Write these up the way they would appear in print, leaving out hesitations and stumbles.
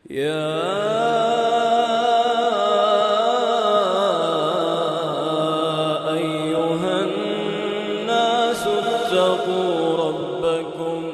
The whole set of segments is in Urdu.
يا أيها الناس اتقوا ربكم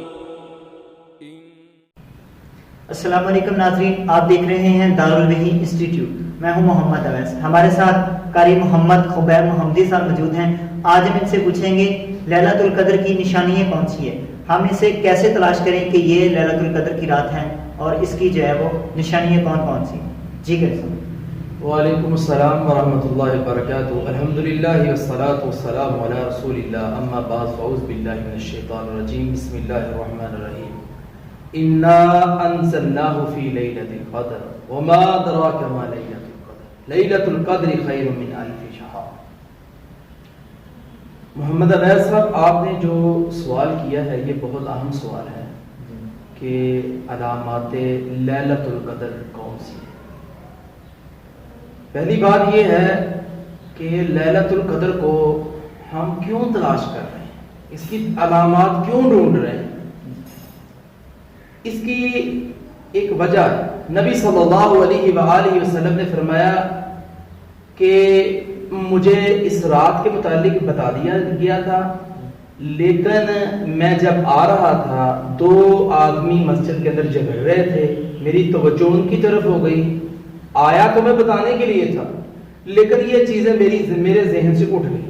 السلام علیکم ناظرین، آپ دیکھ رہے ہیں دارالوحی انسٹیٹیوٹ۔ میں ہوں محمد اویس، ہمارے ساتھ قاری محمد خبیر محمدی صاحب موجود ہیں۔ آج ہم ان سے پوچھیں گے لیلۃ القدر کی نشانیاں کون سی ہے، ہم اسے کیسے تلاش کریں کہ یہ لیلۃ القدر کی رات ہے اور اس کی جو ہے وہ نشانیاں کون کون سی۔ جی کیسے؟ وعلیکم السلام ورحمۃ اللہ وبرکاتہ۔ الحمدللہ والصلاۃ والسلام علی رسول اللہ، اما بعد فاعوذ باللہ من الشیطان الرجیم، بسم اللہ الرحمن الرحیم۔ انا انزلناه في ليلة القدر وما ادراك ما ليلة القدر ليلة القدر خير من الف شهر۔ محمد اویس صاحب، آپ نے جو سوال کیا ہے یہ بہت اہم سوال ہے کہ علامات لیلۃ القدر کون سی ہے۔ پہلی بات یہ ہے کہ لیلۃ القدر کو ہم کیوں تلاش کر رہے ہیں، اس کی علامات کیوں ڈھونڈ رہے ہیں۔ اس کی ایک وجہ ہے، نبی صلی اللہ علیہ وآلہ وسلم نے فرمایا کہ مجھے اس رات کے متعلق بتا دیا گیا تھا، لیکن میں جب آ رہا تھا دو آدمی مسجد کے اندر جھگڑ رہے تھے، میری توجہ ان کی طرف ہو گئی۔ آیا تو میں بتانے کے لیے تھا، لیکن یہ چیزیں میرے ذہن سے اٹھ گئی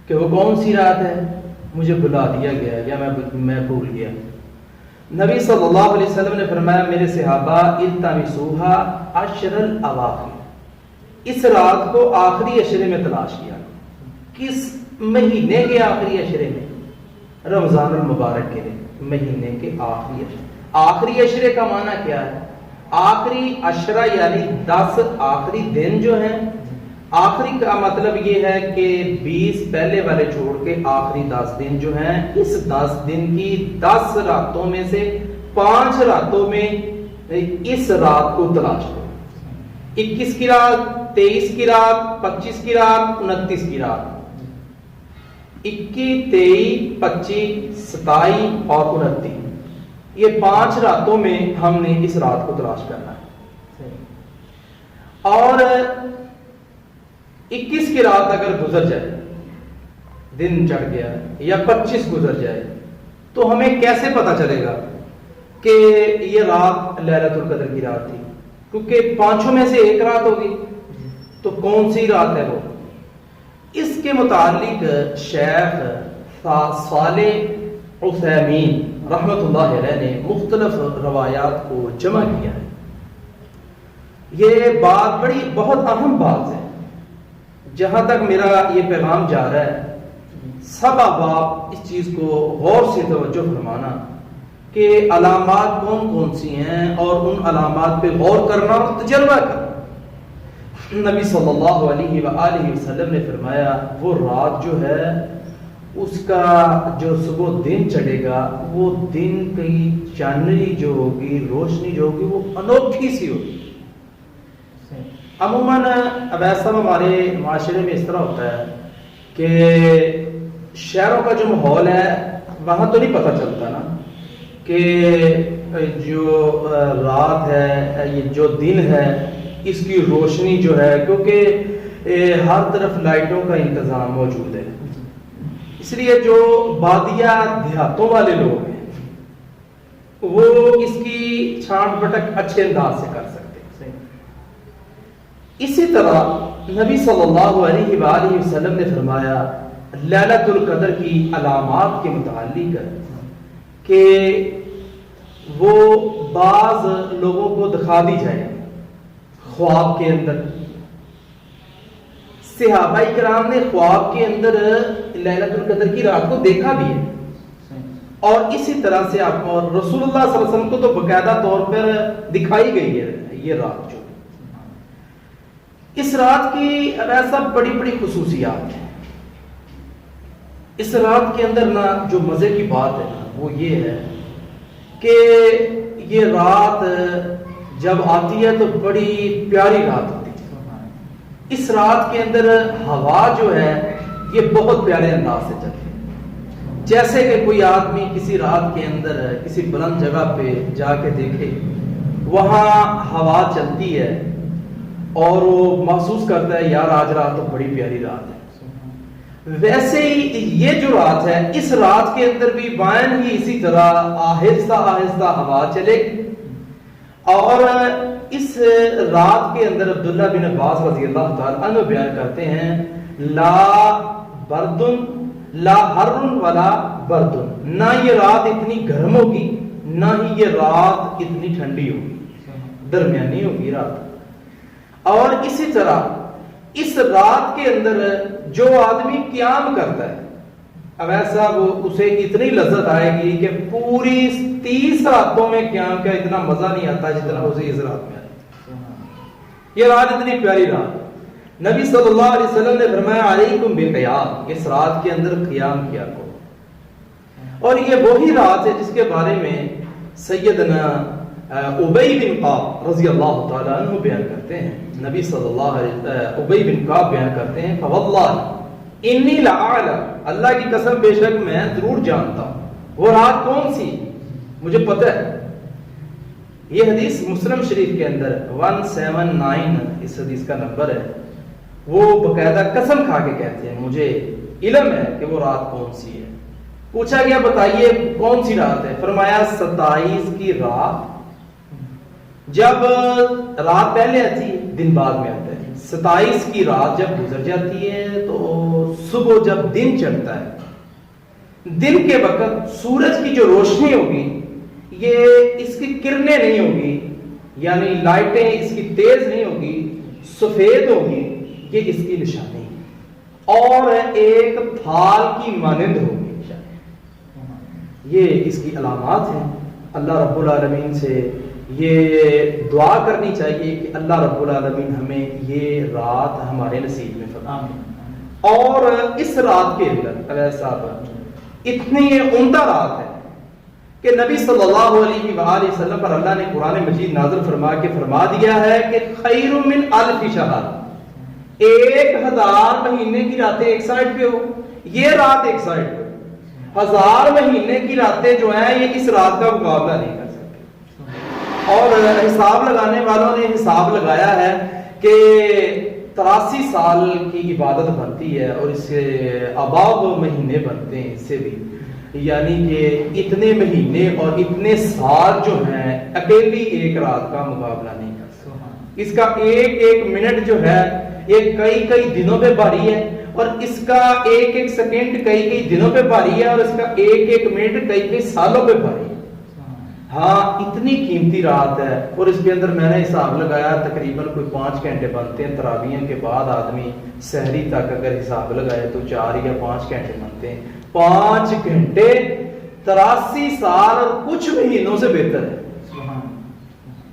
کہ وہ کون سی رات ہے، مجھے بلا دیا گیا یا میں بھول گیا۔ نبی صلی اللہ علیہ وسلم نے فرمایا میرے صحابہ التمسوها عشر الاواخر، اس رات کو آخری عشرے میں تلاش کیا۔ کس مہینے کے آخری عشرے میں؟ رمضان المبارک کے مہینے کے آخری عشرے۔ آخری عشرے کا معنی کیا ہے؟ آخری عشرہ یعنی 10 آخری دن جو ہیں۔ آخری کا مطلب یہ ہے کہ 20 پہلے والے چھوڑ کے آخری 10 دن جو ہیں، اس 10 دن کی 10 راتوں میں سے 5 راتوں میں اس رات کو تلاش کرو۔ 21 کی رات، 23 کی رات، 25 کی رات، 29 کی رات۔ 21، 23، 25، 27 اور 29، یہ 5 راتوں میں ہم نے اس رات کو تلاش کرنا ہے۔ اور 21 کی رات اگر گزر جائے، دن چڑھ گیا، یا 25 گزر جائے، تو ہمیں کیسے پتا چلے گا کہ یہ رات لیلۃ القدر کی رات تھی؟ کیونکہ 5 میں سے ایک رات ہوگی، تو کون سی رات ہے وہ؟ اس کے متعلق شیخ صالح عثیمین رحمۃ اللہ علیہ نے مختلف روایات کو جمع کیا ہے۔ یہ بات بہت اہم بات ہے، جہاں تک میرا یہ پیغام جا رہا ہے سب احباب اس چیز کو غور سے توجہ فرمانا کہ علامات کون کون سی ہیں اور ان علامات پہ غور کرنا اور تجربہ کرنا۔ نبی صلی اللہ علیہ وآلہ وسلم نے فرمایا وہ رات جو ہے اس کا جو صبح دن چڑھے گا، وہ دن کی چاندنی جو ہوگی، روشنی جو ہوگی، وہ انوکھی سی ہوگی۔ عموماً اویس صاحب ہمارے معاشرے میں اس طرح ہوتا ہے کہ شہروں کا جو ماحول ہے وہاں تو نہیں پتہ چلتا نا کہ جو رات ہے، یہ جو دن ہے، اس کی روشنی جو ہے، کیونکہ ہر طرف لائٹوں کا انتظام موجود ہے، اس لیے جو بادیہ دیہاتوں والے لوگ ہیں وہ اس کی چھانٹ پٹک اچھے انداز سے کر سکتے ہیں۔ اسی طرح نبی صلی اللہ علیہ وآلہ وسلم نے فرمایا لیلۃ القدر کی علامات کے متعلق کہ وہ بعض لوگوں کو دکھا دی جائے خواب کے اندر۔ صحابہ کرام نے خواب کے اندر لیلۃ القدر کی رات کو دیکھا بھی ہے، اور اسی طرح سے آپ کو رسول اللہ صلی اللہ علیہ وسلم کو تو باقاعدہ طور پر دکھائی گئی ہے یہ رات۔ جو اس رات کی ایسا بڑی خصوصیات ہیں۔ اس رات کے اندر نا جو مزے کی بات ہے نا وہ یہ ہے کہ یہ رات جب آتی ہے تو بڑی پیاری رات ہوتی ہے۔ اس رات کے اندر ہوا جو ہے یہ بہت پیارے انداز سے چلتی ہے۔ جیسے کہ کوئی آدمی کسی رات کے اندر کسی بلند جگہ پہ جا کے دیکھے وہاں ہوا چلتی ہے اور وہ محسوس کرتا ہے یار آج رات تو بڑی پیاری رات ہے، ویسے ہی یہ جو رات ہے اس رات کے اندر بھی بائن ہی اسی طرح آہستہ آہستہ ہوا چلے گی۔ اور اس رات کے اندر عبداللہ بن عباس رضی اللہ تعالیٰ عنہ بیان کرتے ہیں لا بردن لا حرن ولا بردن، نہ یہ رات اتنی گرم ہوگی نہ ہی یہ رات اتنی ٹھنڈی ہوگی، درمیانی ہوگی رات۔ اور اسی طرح اس رات کے اندر جو آدمی قیام کرتا ہے اب ایسا اسے اتنی لذت آئے گی کہ پوری 30 راتوں میں قیام کا اتنا مزہ نہیں آتا جتنا اسے اس رات میں آتا۔ یہ رات اتنی پیاری رات، نبی صلی اللہ علیہ وسلم نے فرمایا علیکم بالقیام، اس رات کے اندر قیام کیا کرو۔ اور یہ وہی رات ہے جس کے بارے میں سیدنا ابی بن کعب رضی اللہ تعالیٰ عنہ بیان کرتے ہیں، نبی صلی اللہ علیہ ابی بن کعب بیان کرتے ہیں فواللہ انی لعالم، اللہ کی قسم بے شک میں ضرور جانتا ہوں وہ رات کون سی، مجھے پتہ ہے۔ یہ حدیث مسلم شریف کے اندر 179 اس حدیث کا نمبر ہے، وہ باقاعدہ قسم کھا کے کہتے ہیں مجھے علم ہے کہ وہ رات کون سی ہے۔ پوچھا گیا بتائیے کون سی رات ہے، فرمایا 27 کی رات، جب رات پہلے آتی ہے دن بعد میں آتا ہے، 27 کی رات جب گزر جاتی ہے تو صبح جب دن چڑھتا ہے، دن کے وقت سورج کی جو روشنی ہوگی یہ اس کی کرنیں نہیں ہوگی، یعنی لائٹیں اس کی تیز نہیں ہوگی، سفید ہوگی، یہ اس کی نشانی اور ایک پھال کی مانند ہوگی، یہ اس کی علامات ہیں۔ اللہ رب العالمین سے یہ دعا کرنی چاہیے کہ اللہ رب العالمین ہمیں یہ رات ہمارے نصیب میں فرمائے۔ اور اس رات کے اندر علیہ صاحب اتنی عمدہ رات ہے کہ نبی صلی اللہ علیہ وآلہ وسلم پر اللہ نے قرآن مجید نازل فرما کے فرما دیا ہے کہ خیر من الف شہر، 1000 مہینے کی راتیں ایک سائڈ پہ ہو، یہ رات ایک سائڈ پہ، 1000 مہینے کی راتیں جو ہیں یہ اس رات کا مقابلہ نہیں کر سکتے۔ اور حساب لگانے والوں نے حساب لگایا ہے کہ 83 سال کی عبادت بنتی ہے اور اس سے اباب مہینے بنتے ہیں اس سے بھی، یعنی کہ اتنے مہینے اور اتنے سال جو ہیں اکیلی ایک رات کا مقابلہ نہیں کر سکتے۔ اس کا ایک ایک منٹ جو ہے یہ کئی کئی دنوں پہ بھاری ہے، اور اس کا ایک ایک سیکنڈ کئی کئی دنوں پہ بھاری ہے، اور اس کا ایک ایک منٹ کئی کئی سالوں پہ بھاری ہے۔ ہاں اتنی قیمتی رات ہے، اور اس کے اندر میں نے حساب لگایا تقریباً کوئی 5 گھنٹے بنتے ہیں، تراویح کے بعد آدمی سحری تک اگر حساب لگائے تو 4 یا 5 گھنٹے بنتے ہیں۔ 5 گھنٹے 83 سال اور کچھ مہینوں سے بہتر ہے۔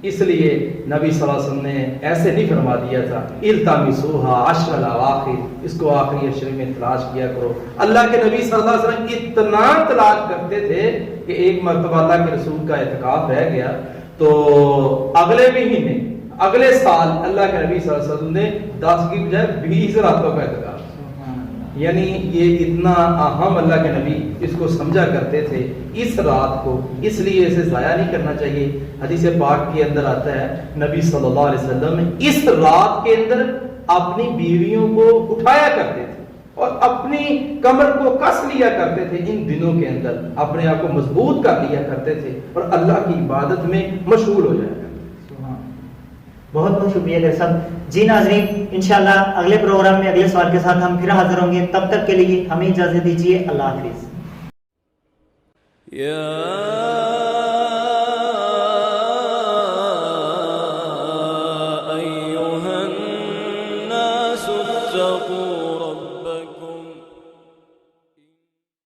اس لیے نبی صلی اللہ علیہ وسلم نے ایسے نہیں فرما دیا تھا التمسوها عشر الاواخر، اس کو آخری عشر میں تلاش کیا کرو۔ اللہ کے نبی صلی اللہ علیہ وسلم اتنا تلاش کرتے تھے کہ ایک مرتبہ اللہ کے رسول کا اعتکاف رہ گیا تو اگلے مہینے اگلے سال اللہ کے نبی صلی اللہ علیہ وسلم نے 10 کی بجائے 20 راتوں کا اعتکاف، یعنی یہ اتنا اہم اللہ کے نبی اس کو سمجھا کرتے تھے اس رات کو، اس لیے اسے ضائع نہیں کرنا چاہیے۔ حدیث پاک کے اندر آتا ہے نبی صلی اللہ علیہ وسلم اس رات کے اندر اپنی بیویوں کو اٹھایا کرتے تھے اور اپنی کمر کو کس لیا کرتے تھے، ان دنوں کے اندر اپنے آپ کو مضبوط کر لیا کرتے تھے اور اللہ کی عبادت میں مشغول ہو جایا کرتے تھے۔ بہت بہت شکریہ ڈاکٹر صاحب۔ جی ناظرین، انشاءاللہ اگلے پروگرام میں اگلے سوال کے ساتھ ہم پھر حاضر ہوں گے، تب تک کے لیے ہمیں اجازت دیجیے، اللہ حافظ۔ أيها الناس اتقوا